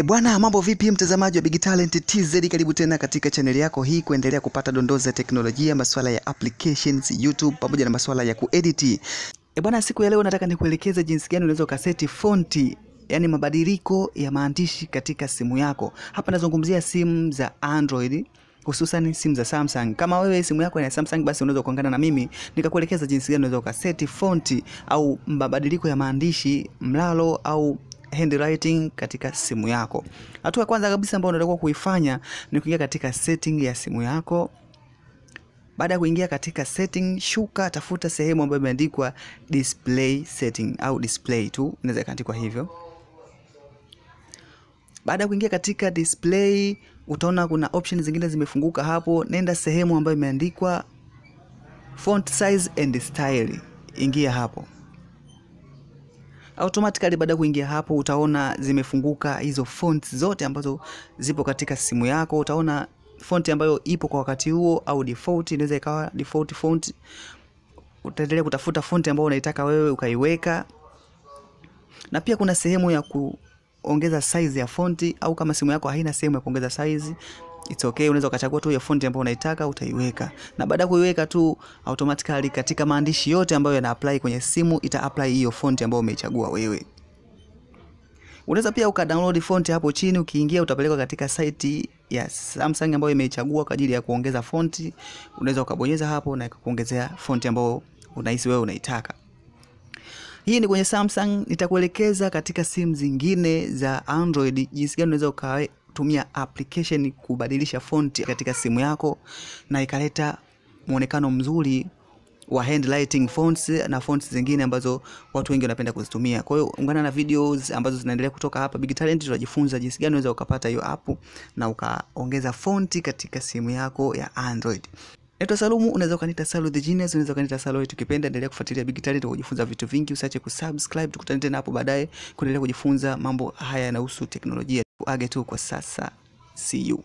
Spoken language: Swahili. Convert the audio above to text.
Bwana, mambo vipi mtazamaji wa Big Talent TZ, karibu tena katika channel yako hii kuendelea kupata dondoo za teknolojia, masuala ya applications, YouTube pamoja na masuala ya kuedit. Bwana, siku ya leo nataka nikuelekeze jinsi gani unaweza ukaseti fonti, yani mabadiliko ya maandishi katika simu yako. Hapa nazungumzia simu za Android, hususan simu za Samsung. Kama wewe simu yako ina Samsung, basi unaweza kuungana na mimi nikakuelekeza jinsi gani unaweza ukaseti fonti au mabadiliko ya maandishi, mlalo au handwriting katika simu yako. Hatua ya kwanza kabisa ambayo unatakiwa kuifanya ni kuingia katika setting ya simu yako. Baada ya kuingia katika setting, shuka tafuta sehemu ambayo imeandikwa display setting au display tu, inaweza kaandikwa hivyo. Baada ya kuingia katika display, utaona kuna options zingine zimefunguka hapo. Nenda sehemu ambayo imeandikwa font size and style, ingia hapo. Automatically baada ya kuingia hapo utaona zimefunguka hizo fonts zote ambazo zipo katika simu yako. Utaona font ambayo ipo kwa wakati huo au default, inaweza ikawa default font. Utaendelea kutafuta font ambayo unaitaka wewe ukaiweka. Na pia kuna sehemu ya kuongeza size ya fonti, au kama simu yako haina sehemu ya kuongeza size, it's okay, unaweza ukachagua tu hiyo font ambayo unaitaka utaiweka. Na baada ya kuiweka tu, automatically katika maandishi yote ambayo yana apply kwenye simu ita apply hiyo font ambayo umeichagua wewe. Unaweza pia ukadownload font hapo chini, ukiingia utapelekwa katika site ya Samsung ambayo imeichagua kwa ajili ya kuongeza font. Unaweza ukabonyeza hapo na ikakuongezea font ambayo unahisi wewe unaitaka. Hii ni kwenye Samsung. Nitakuelekeza katika simu zingine za Android jinsi gani unaweza ukatumia application kubadilisha font katika simu yako na ikaleta muonekano mzuri wa handwriting fonts na fonts zingine ambazo watu wengi wanapenda kuzitumia. Kwa hiyo ungana na videos ambazo zinaendelea kutoka hapa Big Talent, tutajifunza jinsi gani unaweza ukapata hiyo app na ukaongeza fonti katika simu yako ya Android. Naitwa Salumu, unaweza ukaniita Salu the Genius, unaweza ukaniita Salu tukipenda. Endelea kufuatilia Big Talent kujifunza vitu vingi, usiache kusubscribe. Tukutane tena hapo baadaye kuendelea kujifunza mambo haya yanahusu teknolojia. Tuage tu kwa sasa. See you.